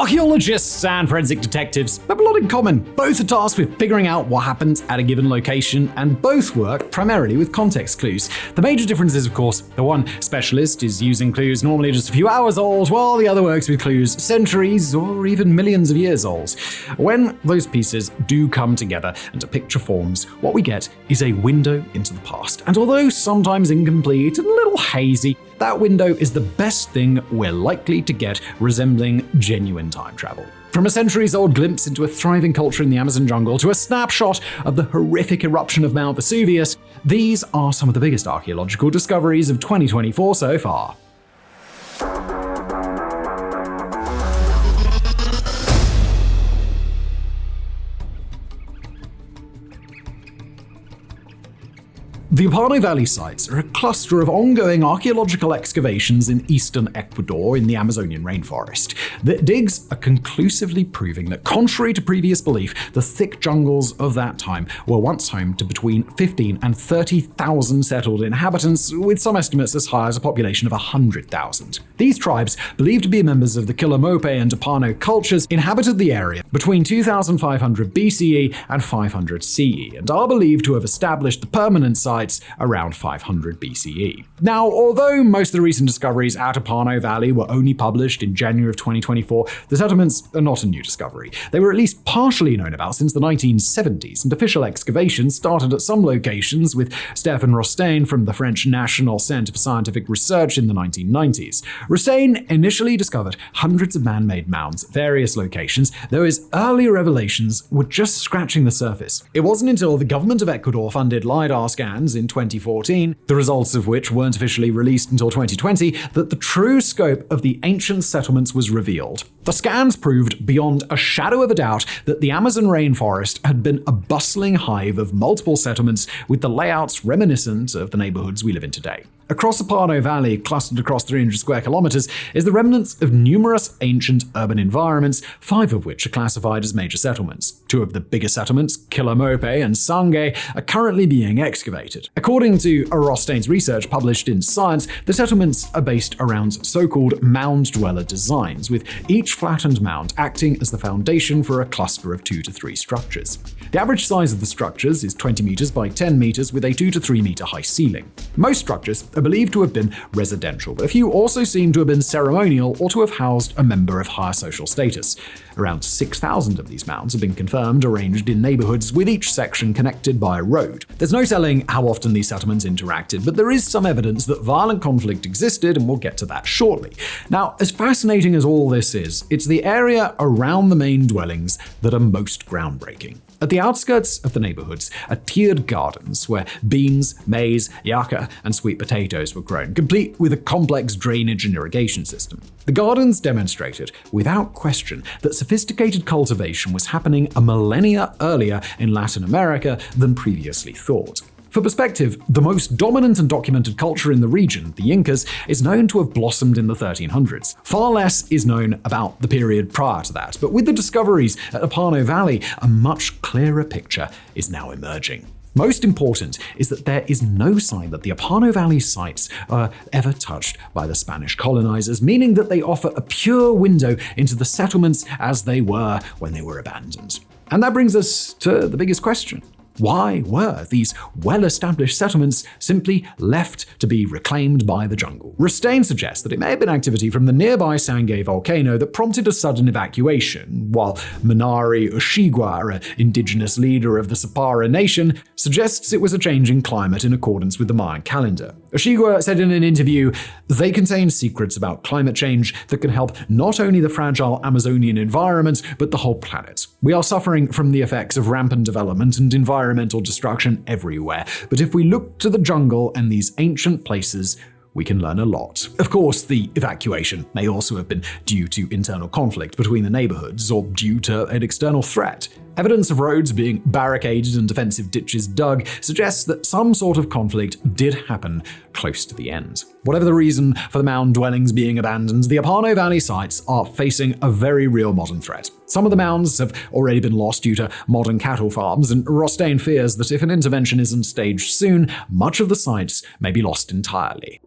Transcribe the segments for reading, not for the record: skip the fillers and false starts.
Archaeologists and forensic detectives have a lot in common. Both are tasked with figuring out what happens at a given location, and both work primarily with context clues. The major difference is, of course, the one specialist is using clues normally just a few hours old, while the other works with clues centuries or even millions of years old. When those pieces do come together and a picture forms, what we get is a window into the past. And although sometimes incomplete and a little hazy, that window is the best thing we're likely to get resembling genuine time travel. From a centuries-old glimpse into a thriving culture in the Amazon jungle to a snapshot of the horrific eruption of Mount Vesuvius, these are some of the biggest archaeological discoveries of 2024 so far. The Apano Valley sites are a cluster of ongoing archaeological excavations in eastern Ecuador in the Amazonian rainforest. The digs are conclusively proving that, contrary to previous belief, the thick jungles of that time were once home to between 15 and 30,000 settled inhabitants, with some estimates as high as a population of 100,000. These tribes, believed to be members of the Quilomope and Apano cultures, inhabited the area between 2500 BCE and 500 CE, and are believed to have established the permanent sites around 500 BCE. Now, although most of the recent discoveries at Apano Valley were only published in January of 2024, the settlements are not a new discovery. They were at least partially known about since the 1970s, and official excavations started at some locations, with Stéphane Rostaing from the French National Center for Scientific Research in the 1990s. Rostaing initially discovered hundreds of man-made mounds at various locations, though his earlier revelations were just scratching the surface. It wasn't until the government of Ecuador funded LiDAR scans in 2014, the results of which weren't officially released until 2020, that the true scope of the ancient settlements was revealed. The scans proved beyond a shadow of a doubt that the Amazon rainforest had been a bustling hive of multiple settlements, with the layouts reminiscent of the neighborhoods we live in today. Across Apano Valley, clustered across 300 square kilometers, is the remnants of numerous ancient urban environments, 5 of which are classified as major settlements. 2 of the bigger settlements, Quilomope and Sangay, are currently being excavated. According to Rostaing's research published in Science, the settlements are based around so-called mound-dweller designs, with each flattened mound acting as the foundation for a cluster of 2 to 3 structures. The average size of the structures is 20 meters by 10 meters, with a 2 to 3 meter high ceiling. Most structures are believed to have been residential, but a few also seem to have been ceremonial or to have housed a member of higher social status. Around 6,000 of these mounds have been confirmed arranged in neighborhoods, with each section connected by a road. There's no telling how often these settlements interacted, but there is some evidence that violent conflict existed, and we'll get to that shortly. Now, as fascinating as all this is, it's the area around the main dwellings that are most groundbreaking. At the outskirts of the neighborhoods are tiered gardens where beans, maize, yucca, and sweet potatoes were grown, complete with a complex drainage and irrigation system. The gardens demonstrated, without question, that sophisticated cultivation was happening a millennia earlier in Latin America than previously thought. For perspective, the most dominant and documented culture in the region, the Incas, is known to have blossomed in the 1300s. Far less is known about the period prior to that, but with the discoveries at Apano Valley, a much clearer picture is now emerging. Most important is that there is no sign that the Apano Valley sites are ever touched by the Spanish colonizers, meaning that they offer a pure window into the settlements as they were when they were abandoned. And that brings us to the biggest question. Why were these well-established settlements simply left to be reclaimed by the jungle? Rostaing suggests that it may have been activity from the nearby Sangay volcano that prompted a sudden evacuation, while Manari Ushigwa, an indigenous leader of the Sapara nation, suggests it was a changing climate in accordance with the Mayan calendar. Ushigwa said in an interview, "They contain secrets about climate change that can help not only the fragile Amazonian environment, but the whole planet. We are suffering from the effects of rampant development and environmental destruction everywhere, but if we look to the jungle and these ancient places, we can learn a lot." Of course, the evacuation may also have been due to internal conflict between the neighborhoods or due to an external threat. Evidence of roads being barricaded and defensive ditches dug suggests that some sort of conflict did happen close to the end. Whatever the reason for the mound dwellings being abandoned, the Apano Valley sites are facing a very real modern threat. Some of the mounds have already been lost due to modern cattle farms, and Rostaing fears that if an intervention isn't staged soon, much of the sites may be lost entirely.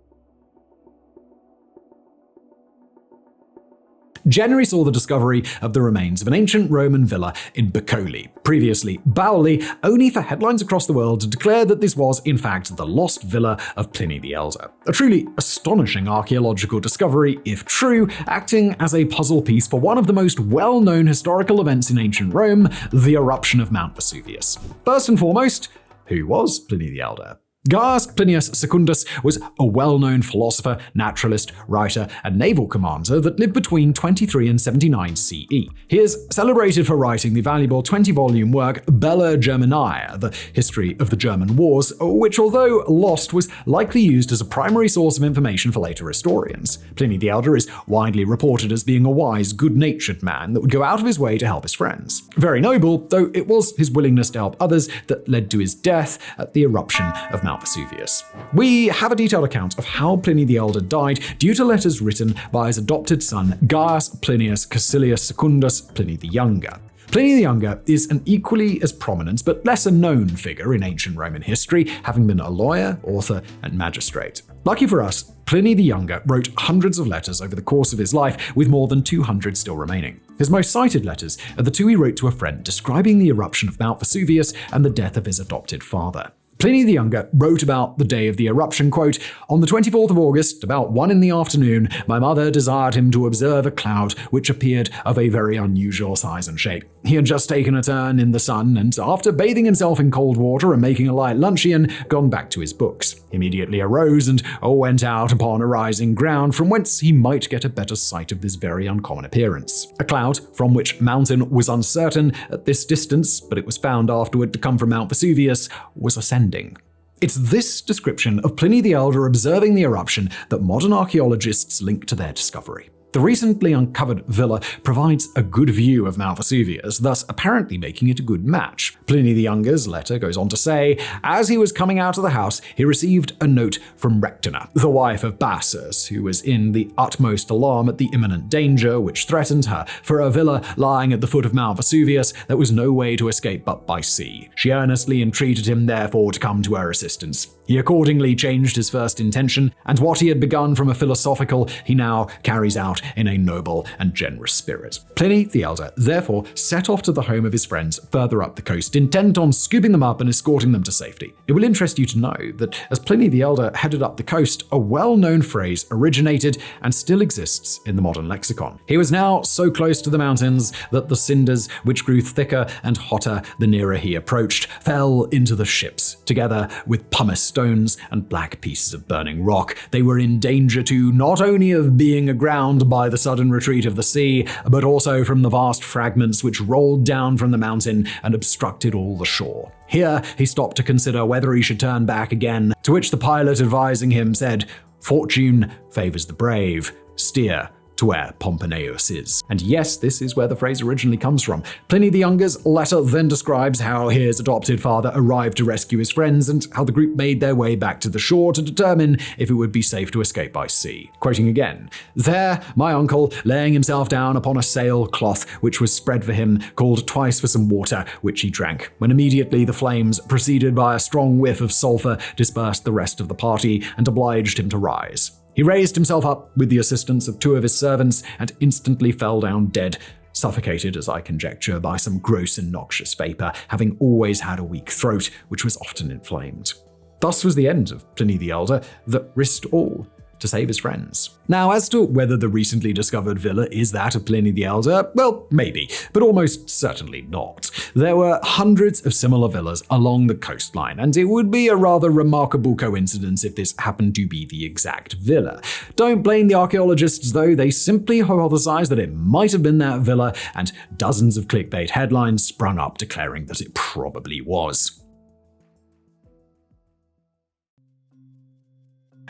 January saw the discovery of the remains of an ancient Roman villa in Bacoli, previously Bauli, only for headlines across the world to declare that this was, in fact, the lost villa of Pliny the Elder. A truly astonishing archaeological discovery, if true, acting as a puzzle piece for one of the most well-known historical events in ancient Rome, the eruption of Mount Vesuvius. First and foremost, who was Pliny the Elder? Gaius Plinius Secundus was a well-known philosopher, naturalist, writer, and naval commander that lived between 23 and 79 CE. He is celebrated for writing the valuable 20-volume work Bella Germaniae, the history of the German wars, which, although lost, was likely used as a primary source of information for later historians. Pliny the Elder is widely reported as being a wise, good-natured man that would go out of his way to help his friends. Very noble, though it was his willingness to help others that led to his death at the eruption of Mount Vesuvius. We have a detailed account of how Pliny the Elder died due to letters written by his adopted son Gaius Plinius Caecilius Secundus Pliny the Younger. Pliny the Younger is an equally as prominent but lesser known figure in ancient Roman history, having been a lawyer, author, and magistrate. Lucky for us, Pliny the Younger wrote hundreds of letters over the course of his life, with more than 200 still remaining. His most cited letters are the two he wrote to a friend describing the eruption of Mount Vesuvius and the death of his adopted father. Pliny the Younger wrote about the day of the eruption, quote, "On the 24th of August, about 1 in the afternoon, my mother desired him to observe a cloud which appeared of a very unusual size and shape. He had just taken a turn in the sun and, after bathing himself in cold water and making a light luncheon, gone back to his books. He immediately arose and went out upon a rising ground from whence he might get a better sight of this very uncommon appearance. A cloud, from which mountain was uncertain at this distance, but it was found afterward to come from Mount Vesuvius, was ascending. It's this description of Pliny the Elder observing the eruption that modern archaeologists link to their discovery. The recently uncovered villa provides a good view of Mount Vesuvius, thus apparently making it a good match. Pliny the Younger's letter goes on to say, as he was coming out of the house, he received a note from Rectina, the wife of Bassus, who was in the utmost alarm at the imminent danger which threatened her. For a villa lying at the foot of Mount Vesuvius, there was no way to escape but by sea. She earnestly entreated him, therefore, to come to her assistance. He accordingly changed his first intention, and what he had begun from a philosophical, he now carries out in a noble and generous spirit. Pliny the Elder therefore set off to the home of his friends further up the coast, intent on scooping them up and escorting them to safety. It will interest you to know that as Pliny the Elder headed up the coast, a well-known phrase originated and still exists in the modern lexicon. He was now so close to the mountains that the cinders, which grew thicker and hotter the nearer he approached, fell into the ships, together with pumice stones and black pieces of burning rock. They were in danger too, not only of being aground by the sudden retreat of the sea, but also from the vast fragments which rolled down from the mountain and obstructed all the shore. Here he stopped to consider whether he should turn back again, to which the pilot advising him said, "Fortune favors the brave. Steer to where Pomponius is." And yes, this is where the phrase originally comes from. Pliny the Younger's letter then describes how his adopted father arrived to rescue his friends and how the group made their way back to the shore to determine if it would be safe to escape by sea. Quoting again, "There, my uncle, laying himself down upon a sail cloth which was spread for him, called twice for some water, which he drank, when immediately the flames, preceded by a strong whiff of sulphur, dispersed the rest of the party and obliged him to rise. He raised himself up with the assistance of two of his servants and instantly fell down dead, suffocated, as I conjecture, by some gross and noxious vapor, having always had a weak throat, which was often inflamed." Thus was the end of Pliny the Elder, that risked all to save his friends. Now, as to whether the recently discovered villa is that of Pliny the Elder, well, maybe, but almost certainly not. There were hundreds of similar villas along the coastline, and it would be a rather remarkable coincidence if this happened to be the exact villa. Don't blame the archaeologists, though. They simply hypothesized that it might have been that villa, and dozens of clickbait headlines sprung up declaring that it probably was.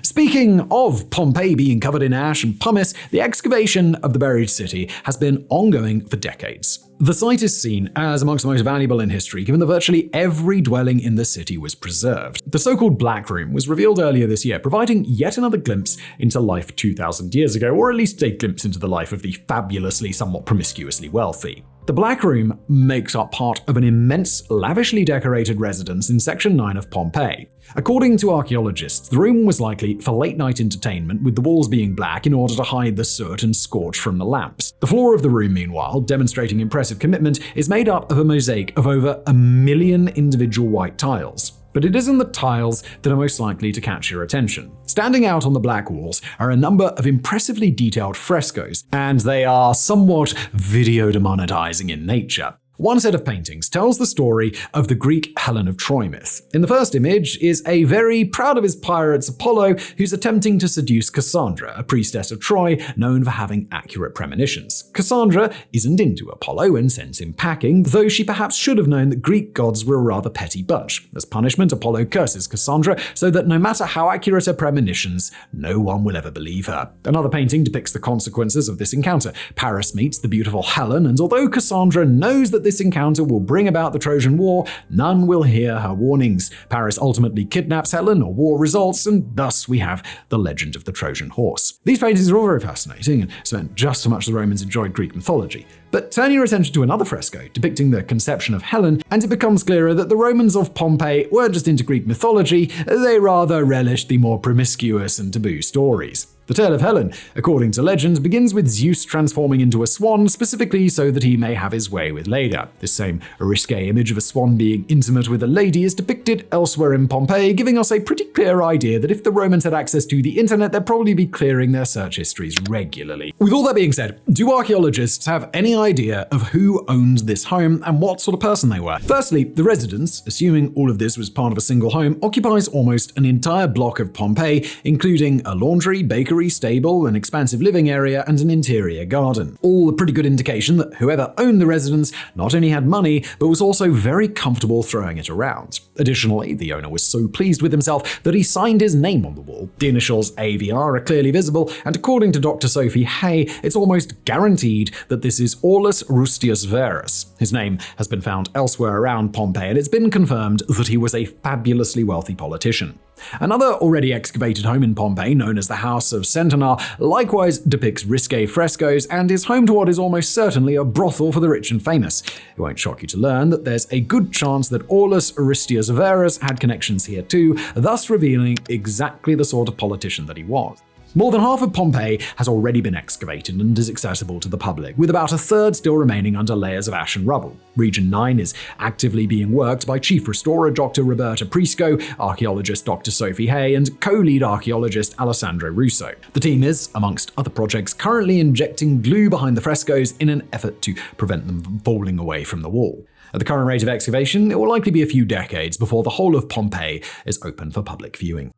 Speaking of Pompeii being covered in ash and pumice, the excavation of the buried city has been ongoing for decades. The site is seen as amongst the most valuable in history, given that virtually every dwelling in the city was preserved. The so-called Black Room was revealed earlier this year, providing yet another glimpse into life 2,000 years ago, or at least a glimpse into the life of the fabulously, somewhat promiscuously wealthy. The Black Room makes up part of an immense, lavishly decorated residence in Section 9 of Pompeii. According to archaeologists, the room was likely for late-night entertainment, with the walls being black in order to hide the soot and scorch from the lamps. The floor of the room, meanwhile, demonstrating impressive commitment, is made up of a mosaic of over 1 million individual white tiles. But it isn't the tiles that are most likely to catch your attention. Standing out on the black walls are a number of impressively detailed frescoes, and they are somewhat video demonetizing in nature. One set of paintings tells the story of the Greek Helen of Troy myth. In the first image is a very proud of his pirates Apollo who's attempting to seduce Cassandra, a priestess of Troy known for having accurate premonitions. Cassandra isn't into Apollo and sends him packing, though she perhaps should have known that Greek gods were a rather petty bunch. As punishment, Apollo curses Cassandra so that no matter how accurate her premonitions, no one will ever believe her. Another painting depicts the consequences of this encounter. Paris meets the beautiful Helen, and although Cassandra knows that this encounter will bring about the Trojan War, none will hear her warnings. Paris ultimately kidnaps Helen, a war results, and thus we have the legend of the Trojan horse. These paintings are all very fascinating and cement just how much the Romans enjoyed Greek mythology. But turn your attention to another fresco depicting the conception of Helen, and it becomes clearer that the Romans of Pompeii weren't just into Greek mythology, they rather relished the more promiscuous and taboo stories. The tale of Helen, according to legend, begins with Zeus transforming into a swan, specifically so that he may have his way with Leda. This same risque image of a swan being intimate with a lady is depicted elsewhere in Pompeii, giving us a pretty clear idea that if the Romans had access to the internet, they'd probably be clearing their search histories regularly. With all that being said, do archaeologists have any idea of who owned this home and what sort of person they were? Firstly, the residence, assuming all of this was part of a single home, occupies almost an entire block of Pompeii, including a laundry, bakery, stable, an expansive living area, and an interior garden. All a pretty good indication that whoever owned the residence not only had money, but was also very comfortable throwing it around. Additionally, the owner was so pleased with himself that he signed his name on the wall. The initials AVR are clearly visible, and according to Dr. Sophie Hay, it's almost guaranteed that this is Aulus Rustius Verus. His name has been found elsewhere around Pompeii, and it's been confirmed that he was a fabulously wealthy politician. Another already excavated home in Pompeii, known as the House of San Jano, likewise depicts risque frescoes and is home to what is almost certainly a brothel for the rich and famous. It won't shock you to learn that there's a good chance that Aulus Aristius Verus had connections here too, thus revealing exactly the sort of politician that he was. More than half of Pompeii has already been excavated and is accessible to the public, with about a third still remaining under layers of ash and rubble. Region 9 is actively being worked by Chief Restorer Dr. Roberta Prisco, archaeologist Dr. Sophie Hay, and co-lead archaeologist Alessandro Russo. The team is, amongst other projects, currently injecting glue behind the frescoes in an effort to prevent them from falling away from the wall. At the current rate of excavation, it will likely be a few decades before the whole of Pompeii is open for public viewing.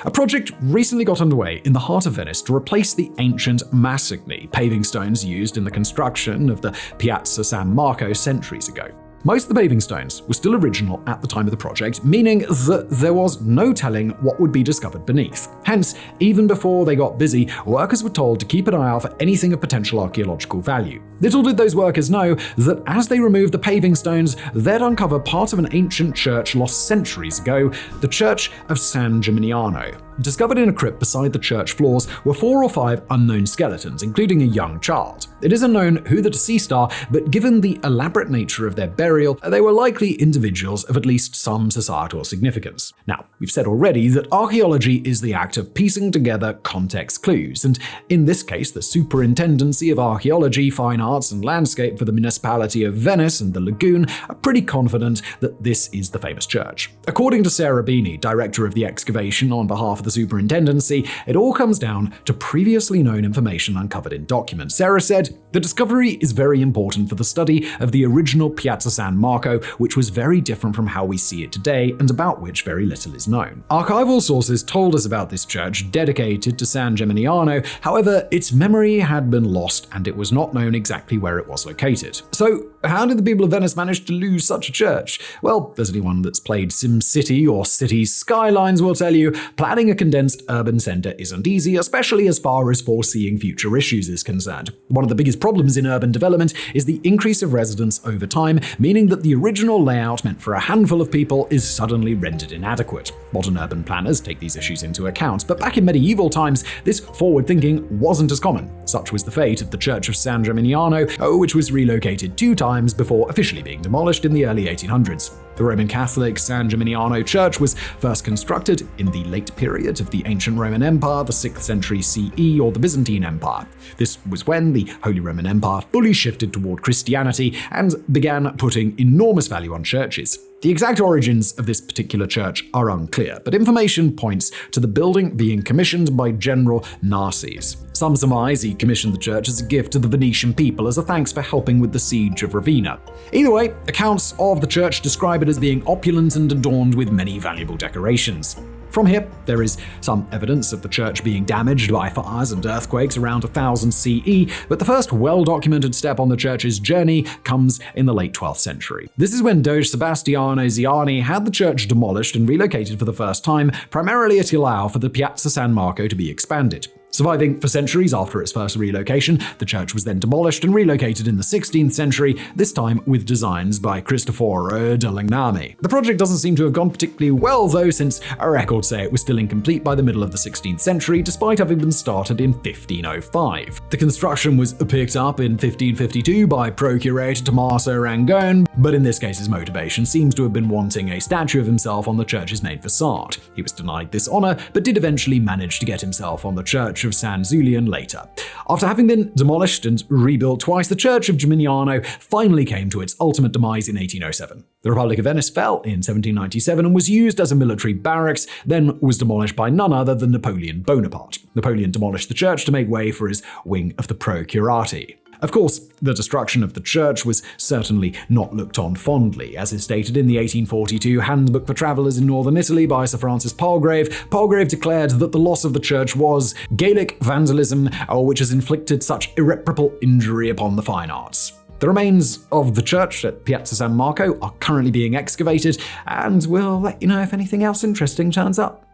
A project recently got underway in the heart of Venice to replace the ancient massigni, paving stones used in the construction of the Piazza San Marco centuries ago. Most of the paving stones were still original at the time of the project, meaning that there was no telling what would be discovered beneath. Hence, even before they got busy, workers were told to keep an eye out for anything of potential archaeological value. Little did those workers know that as they removed the paving stones, they'd uncover part of an ancient church lost centuries ago, the Church of San Jano. Discovered in a crypt beside the church floors were 4 or 5 unknown skeletons, including a young child. It isn't known who the deceased are, but given the elaborate nature of their burial, they were likely individuals of at least some societal significance. Now, we've said already that archaeology is the act of piecing together context clues, and in this case, the Superintendency of Archaeology, Fine Arts and Landscape for the Municipality of Venice and the Lagoon are pretty confident that this is the famous church. According to Sarah Beanie, director of the excavation on behalf of the Superintendency, it all comes down to previously known information uncovered in documents. Sarah said, "The discovery is very important for the study of the original Piazza San Marco, which was very different from how we see it today and about which very little is known. Archival sources told us about this church dedicated to San Gimignano, however, its memory had been lost and it was not known exactly where it was located." So, how did the people of Venice manage to lose such a church? Well, as anyone that's played SimCity or Cities Skylines will tell you, planning a condensed urban center isn't easy, especially as far as foreseeing future issues is concerned. One of the biggest problems in urban development is the increase of residents over time, meaning that the original layout meant for a handful of people is suddenly rendered inadequate. Modern urban planners take these issues into account, but back in medieval times, this forward thinking wasn't as common. Such was the fate of the Church of San Jano, which was relocated 2 times before officially being demolished in the early 1800s. The Roman Catholic San Jano Church was first constructed in the late period of the ancient Roman Empire, the 6th century CE, or the Byzantine Empire. This was when the Holy Roman Empire fully shifted toward Christianity and began putting enormous value on churches. The exact origins of this particular church are unclear, but information points to the building being commissioned by General Narses. Some surmise he commissioned the church as a gift to the Venetian people as a thanks for helping with the siege of Ravenna. Either way, accounts of the church describe it as being opulent and adorned with many valuable decorations. From here, there is some evidence of the church being damaged by fires and earthquakes around 1000 CE, but the first well-documented step on the church's journey comes in the late 12th century. This is when Doge Sebastiano Ziani had the church demolished and relocated for the first time, primarily to allow for the Piazza San Marco to be expanded. Surviving for centuries after its first relocation, the church was then demolished and relocated in the 16th century, this time with designs by Cristoforo da Legnami. The project doesn't seem to have gone particularly well though, since our records say it was still incomplete by the middle of the 16th century, despite having been started in 1505. The construction was picked up in 1552 by Procurator Tommaso Rangone, but in this case his motivation seems to have been wanting a statue of himself on the church's main facade. He was denied this honor, but did eventually manage to get himself on the church of San Zulian later. After having been demolished and rebuilt twice, the Church of Gimignano finally came to its ultimate demise in 1807. The Republic of Venice fell in 1797 and was used as a military barracks, then was demolished by none other than Napoleon Bonaparte. Napoleon demolished the church to make way for his wing of the Procurati. Of course, the destruction of the church was certainly not looked on fondly, as is stated in the 1842 Handbook for Travellers in Northern Italy by Sir Francis Palgrave. Palgrave declared that the loss of the church was Gaelic vandalism, which has inflicted such irreparable injury upon the fine arts. The remains of the church at Piazza San Marco are currently being excavated, and we'll let you know if anything else interesting turns up.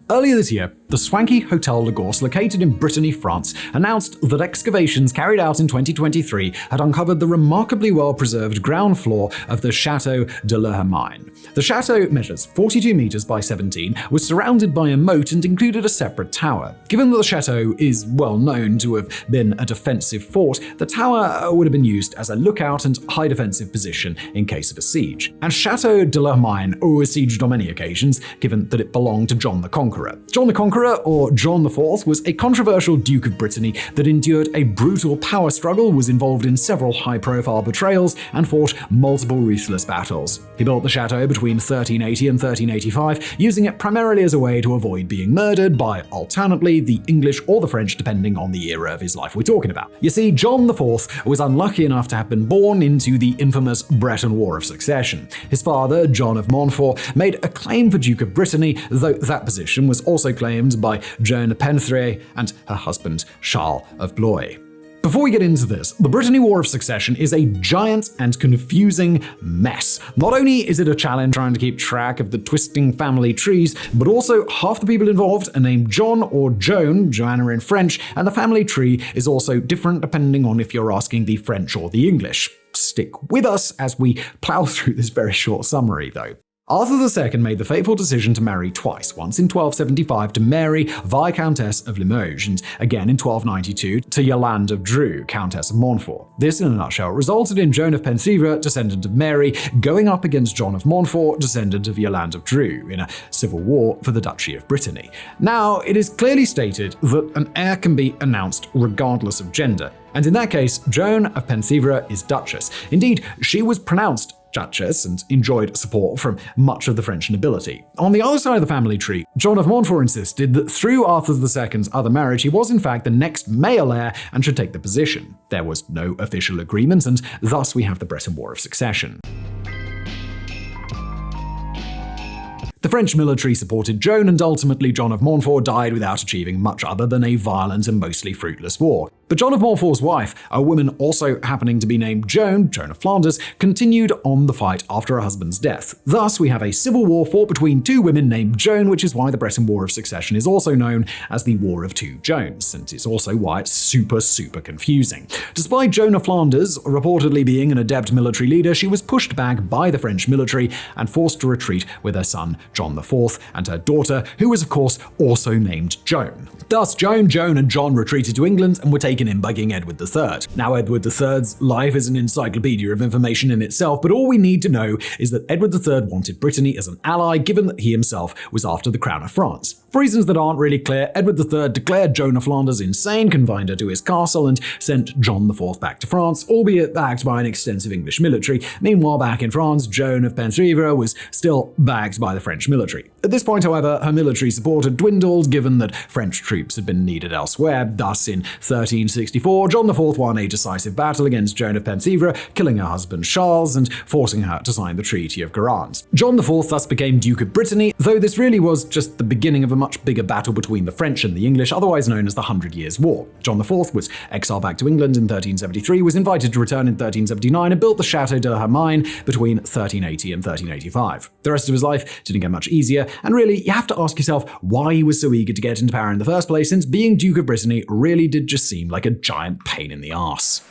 Earlier this year, the swanky Hotel Lagos, located in Brittany, France, announced that excavations carried out in 2023 had uncovered the remarkably well-preserved ground floor of the Shatow Deine. The chateau measures 42 meters by 17, was surrounded by a moat, and included a separate tower. Given that the chateau is well known to have been a defensive fort, the tower would have been used as a lookout and high defensive position in case of a siege. And Shatow Deine was sieged on many occasions, given that it belonged to John the Conqueror. John the Conqueror, or John IV, was a controversial Duke of Brittany that endured a brutal power struggle, was involved in several high-profile betrayals, and fought multiple ruthless battles. He built the chateau between 1380 and 1385, using it primarily as a way to avoid being murdered by, alternately, the English or the French, depending on the era of his life we're talking about. You see, John IV was unlucky enough to have been born into the infamous Breton War of Succession. His father, John of Montfort, made a claim for Duke of Brittany, though that position was also claimed by Joan of Penthievre and her husband, Charles of Blois. Before we get into this, the Breton War of Succession is a giant and confusing mess. Not only is it a challenge trying to keep track of the twisting family trees, but also half the people involved are named John or Joan, Joanna in French, and the family tree is also different depending on if you're asking the French or the English. Stick with us as we plow through this very short summary, though. Arthur II made the fateful decision to marry twice, once in 1275 to Mary, Viscountess of Limoges, and again in 1292 to Yolande of Dreux, Countess of Montfort. This, in a nutshell, resulted in Joan of Penthievre, descendant of Mary, going up against John of Montfort, descendant of Yolande of Dreux, in a civil war for the Duchy of Brittany. Now, it is clearly stated that an heir can be announced regardless of gender, and in that case, Joan of Penthievre is Duchess. Indeed, she was pronounced Duchess and enjoyed support from much of the French nobility. On the other side of the family tree, John of Montfort insisted that through Arthur II's other marriage, he was in fact the next male heir and should take the position. There was no official agreement, and thus we have the Breton War of Succession. The French military supported Joan, and ultimately John of Montfort died without achieving much other than a violent and mostly fruitless war. But John of Montfort's wife, a woman also happening to be named Joan of Flanders, continued on the fight after her husband's death. Thus, we have a civil war fought between two women named Joan, which is why the Breton War of Succession is also known as the War of Two Joans, and it's also why it's super confusing. Despite Joan of Flanders reportedly being an adept military leader, she was pushed back by the French military and forced to retreat with her son John IV and her daughter, who was of course also named Joan. Thus, Joan, and John retreated to England and were taken in by King Edward III. Now, Edward III's life is an encyclopedia of information in itself, but all we need to know is that Edward III wanted Brittany as an ally, given that he himself was after the crown of France. For reasons that aren't really clear, Edward III declared Joan of Flanders insane, confined her to his castle, and sent John IV back to France, albeit backed by an extensive English military. Meanwhile, back in France, Joan of Penthièvre was still backed by the French military. At this point, however, her military support had dwindled, given that French troops had been needed elsewhere. Thus, in 1364, John IV won a decisive battle against Joan of Penthièvre, killing her husband Charles and forcing her to sign the Treaty of Guérande. John IV thus became Duke of Brittany, though this really was just the beginning of a much bigger battle between the French and the English, otherwise known as the 100 Years' War. John IV was exiled back to England in 1373, was invited to return in 1379, and built the Shatow Deine between 1380 and 1385. The rest of his life didn't get much easier, and really, you have to ask yourself why he was so eager to get into power in the first place, since being Duke of Brittany really did just seem like a giant pain in the arse.